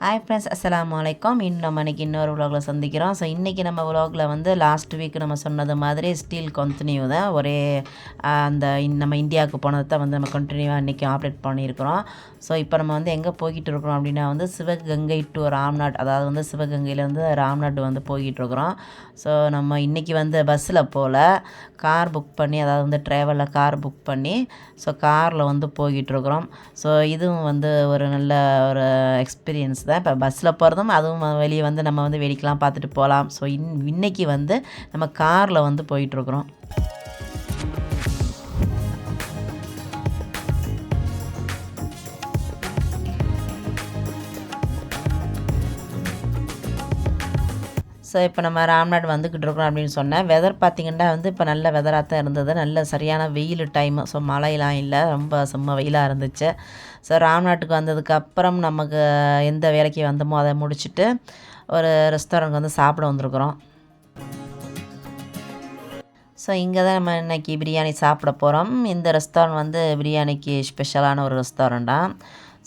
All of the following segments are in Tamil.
ஹாய் ஃப்ரெண்ட்ஸ், அஸ்ஸலாமு அலைக்கும். நம்ம இன்னைக்கு இன்னொரு விலாகில் சந்திக்கிறோம். ஸோ இன்றைக்கி நம்ம விலாகில் வந்து லாஸ்ட் வீக் நம்ம சொன்னது மாதிரி ஸ்டில் கண்டினியூ தான். ஒரே நம்ம இந்தியாவுக்கு போனதை தான் வந்து நம்ம கண்டினியூவாக இன்றைக்கி ஆப்டேட் பண்ணியிருக்கிறோம். ஸோ இப்போ நம்ம வந்து எங்கே போய்கிட்டு இருக்கிறோம் அப்படின்னா வந்து சிவகங்கை டு ராம்நாட், அதாவது வந்து சிவகங்கையிலேருந்து ராம்நாட் வந்து போய்கிட்டுருக்குறோம். ஸோ நம்ம இன்றைக்கி வந்து பஸ்ஸில் போல் கார் புக் பண்ணி, அதாவது வந்து ட்ராவலில் கார் புக் பண்ணி ஸோ காரில் வந்து போய்கிட்டுருக்குறோம். ஸோ இதுவும் வந்து ஒரு நல்ல ஒரு எக்ஸ்பீரியன்ஸ் தான். இப்போ பஸ்ஸில் போகிறதும் அதுவும் வெளியே வந்து நம்ம வந்து வேடிக்கைலாம் பார்த்துட்டு போகலாம். ஸோ இன்றைக்கி வந்து நம்ம காரில் வந்து போயிட்டுருக்குறோம். ஸோ இப்போ நம்ம ராம்நாட் வந்துக்கிட்டு இருக்கிறோம் அப்படின்னு சொன்னேன். வெதர் பார்த்திங்கன்னா வந்து இப்போ நல்ல வெதராக தான் இருந்தது. நல்ல சரியான வெயில் டைமு. ஸோ மழையெலாம் இல்லை, ரொம்ப செம்ம வெயிலாக இருந்துச்சு. ஸோ ராம்நாட்டுக்கு வந்ததுக்கப்புறம் நமக்கு எந்த வேலைக்கு வந்தோமோ அதை முடிச்சுட்டு ஒரு ரெஸ்டாரண்ட் வந்து சாப்பிட வந்திருக்குறோம். ஸோ இங்கே தான் நம்ம இன்றைக்கி பிரியாணி சாப்பிட போகிறோம். இந்த ரெஸ்டாரண்ட் வந்து பிரியாணிக்கு ஸ்பெஷலான ஒரு ரெஸ்டாரண்ட்டாக.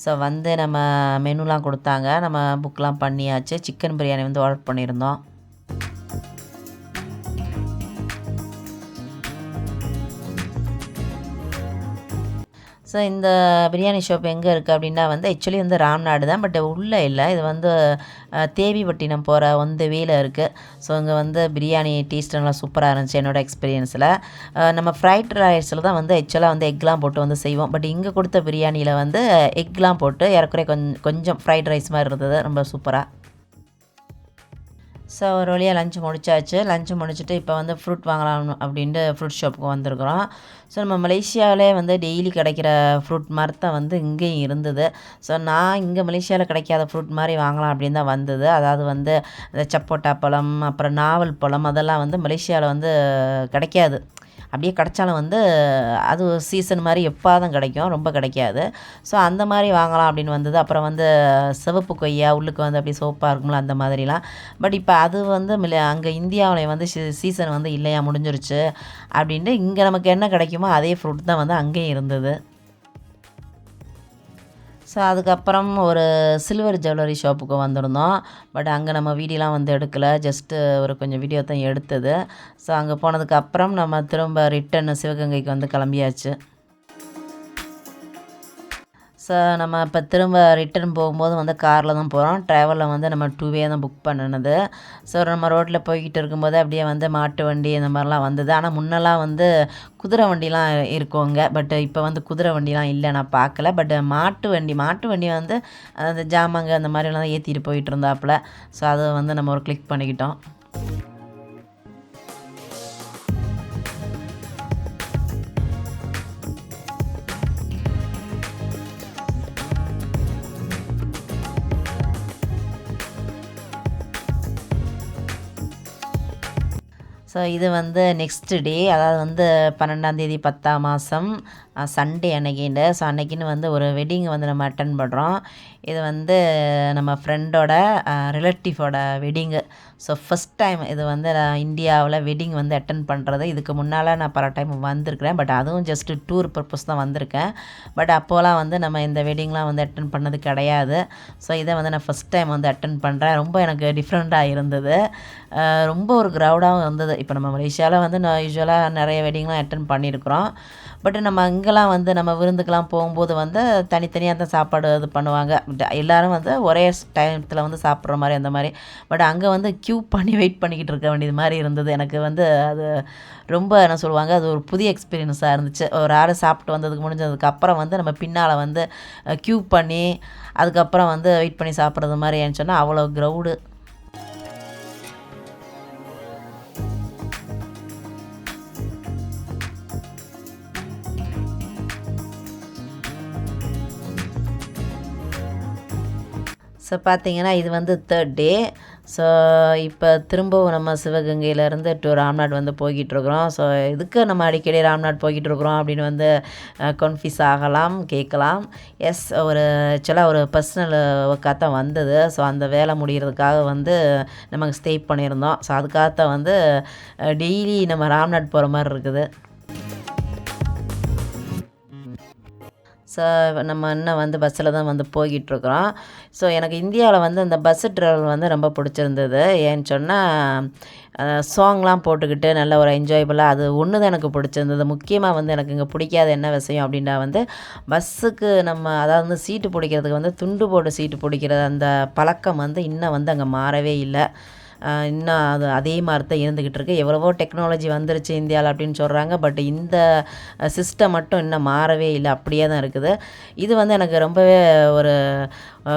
ஸோ வந்து நம்ம மெனுலாம் கொடுத்தாங்க, நம்ம புக்கெலாம் பண்ணியாச்சு. சிக்கன் பிரியாணி வந்து ஆர்டர் பண்ணியிருந்தோம். ஸோ இந்த பிரியாணி ஷாப் எங்கே இருக்குது அப்படின்னா வந்து ஆக்சுவலி வந்து ராம்நாடு தான், பட் உள்ளே இல்லை. இது வந்து தேவிப்பட்டினம் போகிற ஒந்த வேல இருக்குது. ஸோ இங்கே வந்து பிரியாணி டேஸ்ட்லாம் சூப்பராக இருந்துச்சு என்னோடய எக்ஸ்பீரியன்ஸில். நம்ம ஃப்ரைட் ரைஸில் தான் வந்து ஆக்சுவலாக வந்து எக்லாம் போட்டு வந்து செய்வோம். பட் இங்கே கொடுத்த பிரியாணியில் வந்து எக்லாம் போட்டு ஏறக்குறைய கொஞ்சம் ஃப்ரைட் ரைஸ் மாதிரி இருந்தது, ரொம்ப சூப்பராக. ஸோ ஒரு வழியாக லஞ்சு முடிச்சாச்சு. லஞ்சு முடிச்சுட்டு இப்போ வந்து ஃப்ரூட் வாங்கலாம் அப்படின்ட்டு ஃப்ரூட் ஷாப்புக்கு வந்திருக்கிறோம். ஸோ நம்ம மலேசியாவிலே வந்து டெய்லி கிடைக்கிற ஃப்ரூட் மாதிரி தான் வந்து இங்கேயும் இருந்தது. ஸோ நான் இங்கே மலேசியாவில் கிடைக்காத ஃப்ரூட் மாதிரி வாங்கலாம் அப்படின்னு தான் வந்தது. அதாவது வந்து இந்த சப்போட்டா பழம், அப்புறம் நாவல் பழம், அதெல்லாம் வந்து மலேசியாவில் வந்து கிடைக்காது. அப்படியே கிடைச்சாலும் வந்து அது சீசன் மாதிரி எப்போ தான் கிடைக்கும், ரொம்ப கிடைக்காது. ஸோ அந்த மாதிரி வாங்கலாம் அப்படின்னு வந்தது. அப்புறம் வந்து சிவப்பு கொய்யா உள்ளுக்கு வந்து அப்படி சோப்பாக இருக்கும்ல, அந்த மாதிரிலாம். பட் இப்போ அது வந்து அங்கே இந்தியாவில் வந்து சீசன் வந்து இல்லையா, முடிஞ்சிருச்சு அப்படின்ட்டு இங்கே நமக்கு என்ன கிடைக்குமோ அதே ஃப்ரூட் தான் வந்து அங்கேயும் இருந்தது. ஸோ அதுக்கப்புறம் ஒரு சில்வர் ஜுவல்லரி ஷாப்புக்கு வந்திருந்தோம். பட் அங்கே நம்ம வீடியோலாம் வந்து எடுக்கலை, ஜஸ்ட்டு ஒரு கொஞ்சம் வீடியோ தான் எடுத்தது. ஸோ அங்கே போனதுக்கப்புறம் நம்ம திரும்ப ரிட்டன் சிவகங்கைக்கு வந்து கிளம்பியாச்சு. ஸோ நம்ம இப்போ திரும்ப ரிட்டர்ன் போகும்போது வந்து காரில் தான் போகிறோம். ட்ராவலில் வந்து நம்ம 2 தான் புக் பண்ணினது. ஸோ நம்ம ரோட்டில் போய்கிட்டு இருக்கும்போது அப்படியே வந்து மாட்டு வண்டி இந்த மாதிரிலாம் வந்தது. ஆனால் முன்னெல்லாம் வந்து குதிரை வண்டிலாம் இருக்குங்க. பட் இப்போ வந்து குதிரை வண்டிலாம் இல்லை, நான் பார்க்கல. பட் மாட்டு வண்டி வந்து அந்த ஜாமாங்க அந்த மாதிரிலாம் தான் ஏற்றிட்டு போயிட்டு இருந்தாப்புல. ஸோ அதை வந்து நம்ம ஒரு கிளிக் பண்ணிக்கிட்டோம். ஸோ இது வந்து நெக்ஸ்ட் டே, அதாவது வந்து 12ஆந்தேதி 10ஆம் மாதம் சண்டே அன்னைக்கிண்டு. ஸோ அன்னைக்குன்னு வந்து ஒரு வெட்டிங் வந்து நம்ம அட்டன் பண்ணுறோம். இது வந்து நம்ம ஃப்ரெண்டோட ரிலேட்டிவோட வெட்டிங்கு. ஸோ ஃபஸ்ட் டைம் இது வந்து நான் இந்தியாவில் வெட்டிங் வந்து அட்டன் பண்ணுறது. இதுக்கு முன்னால் நான் பல டைம் வந்திருக்கிறேன், பட் அதுவும் ஜஸ்ட்டு டூர் பர்பஸ் தான் வந்திருக்கேன். பட் அப்போலாம் வந்து நம்ம இந்த வெட்டிங்லாம் வந்து அட்டன் பண்ணது கிடையாது. ஸோ இதை வந்து நான் ஃபஸ்ட் டைம் வந்து அட்டன் பண்ணுறேன். ரொம்ப எனக்கு டிஃப்ரெண்ட்டாக இருந்தது, ரொம்ப ஒரு க்ரௌடாகவும் இருந்தது. இப்போ நம்ம மலேசியாவில் வந்து நான் யூஸ்வலாக நிறைய வெட்டிங்லாம் அட்டன் பண்ணியிருக்கிறோம். பட் நம்ம இங்கெல்லாம் வந்து நம்ம விருந்துக்கெலாம் போகும்போது வந்து தனித்தனியாக தான் சாப்பாடு இது பண்ணுவாங்க. எல்லோரும் வந்து ஒரே டைத்தில் வந்து சாப்பிட்ற மாதிரி அந்த மாதிரி. பட் அங்கே வந்து க்யூ பண்ணி வெயிட் பண்ணிக்கிட்டு இருக்க வேண்டியது மாதிரி இருந்தது. எனக்கு வந்து அது ரொம்ப என்ன சொல்லுவாங்க, அது ஒரு புதிய எக்ஸ்பீரியன்ஸாக இருந்துச்சு. ஒரு ஆள் சாப்பிட்டு வந்ததுக்கு முடிஞ்சதுக்கப்புறம் வந்து நம்ம பின்னால் வந்து க்யூ பண்ணி அதுக்கப்புறம் வந்து வெயிட் பண்ணி சாப்பிட்றது மாதிரி சொன்னால் அவ்வளோ க்ரௌடு. ஸோ பார்த்திங்கன்னா இது வந்து 3rd டே. ஸோ இப்போ திரும்பவும் நம்ம சிவகங்கையிலேருந்து ராம்நாட் வந்து போய்கிட்டுருக்குறோம். ஸோ இதுக்கு நம்ம அடிக்கடி ராம்நாட் போய்கிட்டுருக்குறோம் அப்படின்னு வந்து கன்ஃபியூஸ் ஆகலாம், கேட்கலாம். எஸ், ஒரு ஆக்சுவலாக ஒரு பர்சனல் ஒர்க்காக தான் வந்தது. ஸோ அந்த வேலை முடிகிறதுக்காக வந்து நமக்கு ஸ்டே பண்ணியிருந்தோம். ஸோ அதுக்காகத்தான் வந்து டெய்லி நம்ம ராம்நாட் போகிற மாதிரி இருக்குது. ஸோ நம்ம இன்னும் வந்து பஸ்ஸில் தான் வந்து போய்கிட்டுருக்குறோம். ஸோ எனக்கு இந்தியாவில் வந்து அந்த பஸ்ஸு ட்ராவல் வந்து ரொம்ப பிடிச்சிருந்தது. ஏன்னு சொன்னால் சாங்லாம் போட்டுக்கிட்டு நல்ல ஒரு என்ஜாயபுளாக அது ஒன்று தான் எனக்கு பிடிச்சிருந்தது. முக்கியமாக வந்து எனக்கு இங்கே பிடிக்காத என்ன விஷயம் அப்படின்னா வந்து பஸ்ஸுக்கு நம்ம அதாவது வந்து சீட்டு பிடிக்கிறதுக்கு வந்து துண்டு போட்டு சீட்டு பிடிக்கிற அந்த பழக்கம் வந்து இன்னும் வந்து அங்கே மாறவே இல்லை. இன்னும் அது அதே மாதிரி தான் இருந்துக்கிட்டு இருக்குது. எவ்வளவோ டெக்னாலஜி வந்துருச்சு இந்தியாவில் அப்படின்னு சொல்கிறாங்க. பட் இந்த சிஸ்டம் மட்டும் இன்னும் மாறவே இல்லை, அப்படியே தான் இருக்குது. இது வந்து எனக்கு ரொம்பவே ஒரு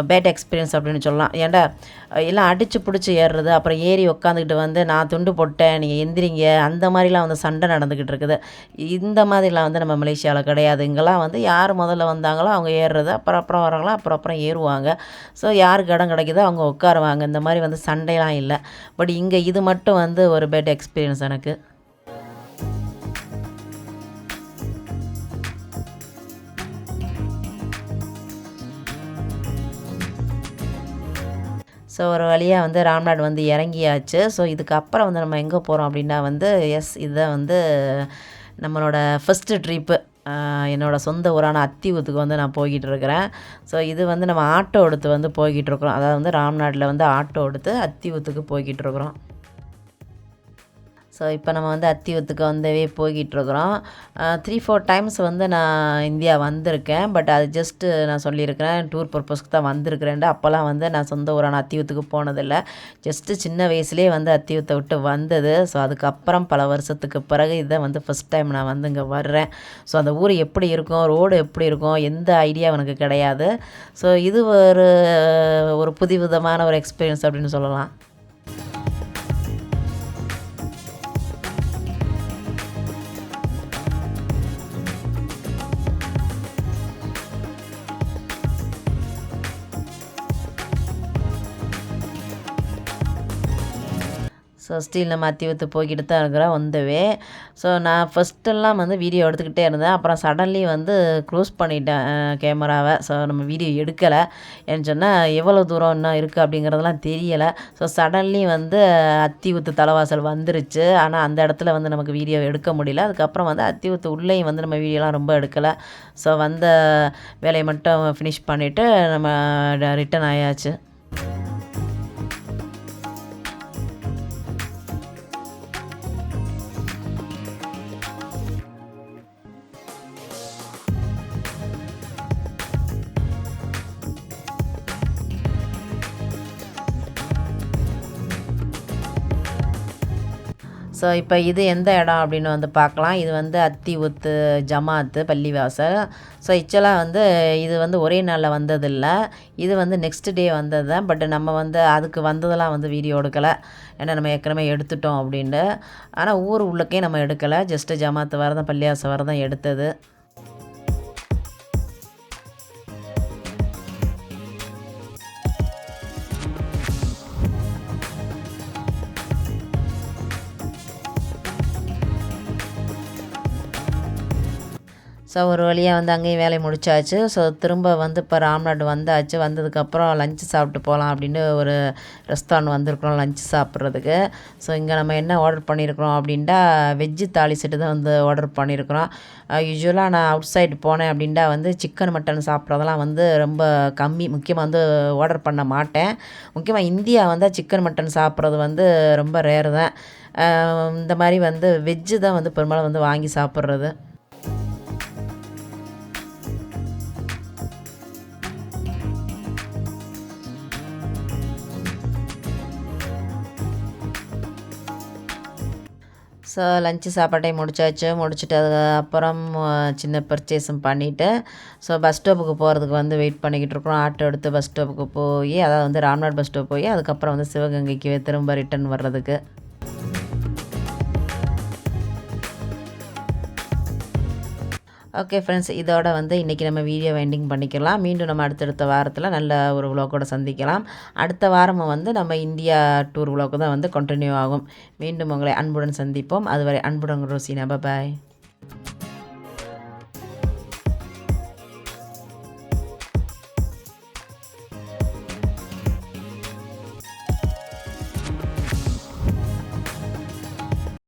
பேட் எக்ஸ்பீரியன்ஸ் அப்படின்னு சொல்லலாம். ஏன்டா எல்லாம் அடித்து பிடிச்சி ஏறுறது, அப்புறம் ஏறி உக்காந்துக்கிட்டு வந்து நான் துண்டு போட்டேன் நீங்கள் எந்திரிங்க, அந்த மாதிரிலாம் வந்து சண்டை நடந்துக்கிட்டு இருக்குது. இந்த மாதிரிலாம் வந்து நம்ம மலேசியாவில் கிடையாது. இங்கெல்லாம் வந்து யார் முதல்ல வந்தாங்களோ அவங்க ஏறுறது, அப்புறம் அப்புறம் வரவங்களாம் அப்புறம் ஏறுவாங்க. ஸோ யாருக்கு இடம் கிடைக்குதோ அவங்க உட்காருவாங்க. இந்த மாதிரி வந்து சண்டைலாம் இல்லை. பட் இங்கே இது மட்டும் வந்து ஒரு பேட் எக்ஸ்பீரியன்ஸ் எனக்கு. ஸோ ஒரு வழியாக வந்து ராம்நாடு வந்து இறங்கியாச்சு. ஸோ இதுக்கப்புறம் வந்து நம்ம எங்கே போகிறோம் அப்படின்னா வந்து இதுதான் வந்து நம்மளோட ஃபஸ்ட்டு ட்ரிப்பு. என்னோடய சொந்த ஊரான அத்தியூத்துக்கு வந்து நான் போய்கிட்டு இருக்கிறேன். ஸோ இது வந்து நம்ம ஆட்டோ எடுத்து வந்து போய்கிட்டு இருக்கிறோம். அதாவது வந்து ராம்நாட்டில் வந்து ஆட்டோ எடுத்து அத்தியூத்துக்கு போய்கிட்டு இருக்கிறோம். ஸோ இப்போ நம்ம வந்து அத்தியூத்துக்கு வந்தவே போய்கிட்டுருக்குறோம். 3-4 டைம்ஸ் வந்து நான் இந்தியா வந்திருக்கேன். பட் அது ஜஸ்ட்டு நான் சொல்லியிருக்கிறேன் டூர் பர்பஸ்க்கு தான் வந்திருக்கிறேன்ட்டு. அப்போல்லாம் வந்து நான் சொந்த ஊரான அத்தியூத்துக்கு போனதில்லை. ஜஸ்ட்டு சின்ன வயசுலேயே வந்து அத்தியூத்தை விட்டு வந்தது. ஸோ அதுக்கப்புறம் பல வருஷத்துக்கு பிறகு இதுதான் வந்து ஃபஸ்ட் டைம் நான் வந்து இங்கே வர்றேன். ஸோ அந்த ஊர் எப்படி இருக்கும், ரோடு எப்படி இருக்கும், எந்த ஐடியா எனக்கு கிடையாது. ஸோ இது ஒரு புதுவிதமான ஒரு எக்ஸ்பீரியன்ஸ் அப்படின்னு சொல்லலாம். ஸோ ஸ்டில் நம்ம அத்தியூத்து போய்கிட்டு தான் இருக்கிறோம் ஒன் த வே. ஸோ நான் ஃபஸ்ட்டெல்லாம் வந்து வீடியோ எடுத்துக்கிட்டே இருந்தேன். அப்புறம் சடன்லி வந்து க்ளோஸ் பண்ணிட்டேன் கேமராவை. ஸோ நம்ம வீடியோ எடுக்கலை. ஏன்னு சொன்னால் எவ்வளோ தூரம் இன்னும் இருக்குது அப்படிங்கிறதெல்லாம் தெரியலை. ஸோ சடன்லி வந்து அத்தியூத்து தலைவாசல் வந்துருச்சு. ஆனால் அந்த இடத்துல வந்து நமக்கு வீடியோ எடுக்க முடியல. அதுக்கப்புறம் வந்து அத்தியூத்து உள்ளேயும் வந்து நம்ம வீடியோலாம் ரொம்ப எடுக்கலை. ஸோ வந்த வேலையை மட்டும் ஃபினிஷ் பண்ணிவிட்டு நம்ம ரிட்டன் ஆயாச்சு. ஸோ இப்போ இது எந்த இடம் அப்படின்னு வந்து பார்க்கலாம். இது வந்து அத்தியூத்து ஜமாத்து பள்ளிவாசல். ஸோ ஆக்சுவலாக வந்து இது வந்து ஒரே நாளில் வந்ததில்லை. இது வந்து நெக்ஸ்ட் டே வந்தது தான். பட் நம்ம வந்து அதுக்கு வந்ததெல்லாம் வந்து வீடியோ எடுக்கலை. ஏன்னா நம்ம ஏற்கனவே எடுத்துட்டோம் அப்படின்ட்டு. ஆனால் ஊர் உள்ளக்கே நம்ம எடுக்கலை. ஜஸ்ட்டு ஜமாத்து வரதான் பள்ளிவாசல் வரதான் எடுத்தது. ஸோ ஒரு வழியாக வந்து அங்கேயும் வேலையை முடிச்சாச்சு. ஸோ திரும்ப வந்து இப்போ ராம்நாடு வந்தாச்சு. வந்ததுக்கப்புறம் லஞ்சு சாப்பிட்டு போகலாம் அப்படின்னு ஒரு ரெஸ்டாரண்ட் வந்திருக்கிறோம் லஞ்சு சாப்பிட்றதுக்கு. ஸோ இங்கே நம்ம என்ன ஆர்டர் பண்ணியிருக்கிறோம் அப்படின்ட்டா வெஜ்ஜு தாலி செட்டு தான் வந்து ஆர்டர் பண்ணியிருக்கிறோம். யூஸ்வலாக நான் அவுட் சைடு போனேன் அப்படின்ட்டா வந்து சிக்கன் மட்டன் சாப்பிட்றதெல்லாம் வந்து ரொம்ப கம்மி. முக்கியமாக வந்து ஆர்டர் பண்ண மாட்டேன். முக்கியமாக இந்தியா வந்தால் சிக்கன் மட்டன் சாப்பிட்றது வந்து ரொம்ப ரேரு தான். இந்த மாதிரி வந்து வெஜ்ஜு தான் வந்து பெரும்பாலும் வந்து வாங்கி சாப்பிட்றது. ஸோ லஞ்சு சாப்பாட்டையும் முடிச்சாச்சு. முடிச்சுட்டு அதுக்கப்புறம் சின்ன பர்ச்சேஸும் பண்ணிவிட்டு ஸோ பஸ் ஸ்டாப்புக்கு போகிறதுக்கு வந்து வெயிட் பண்ணிக்கிட்டு இருக்கிறோம். ஆட்டோ எடுத்து பஸ் ஸ்டாப்புக்கு போய் அதாவது வந்து ராம்நாடு பஸ் ஸ்டாப் போய் அதுக்கப்புறம் வந்து சிவகங்கைக்கு திரும்ப ரிட்டன் வர்றதுக்கு. ஓகே ஃப்ரெண்ட்ஸ், இதோட வந்து இன்றைக்கி நம்ம வீடியோ எண்டிங் பண்ணிக்கலாம். மீண்டும் நம்ம அடுத்தடுத்த வாரத்தில் நல்ல ஒரு விலாகோட சந்திக்கலாம். அடுத்த வாரமும் வந்து நம்ம இந்தியா டூர் விலாக் தான் வந்து கண்டினியூ ஆகும். மீண்டும் உங்களை அன்புடன் சந்திப்போம். அதுவரை அன்புடன் ரோசினா, பாய்.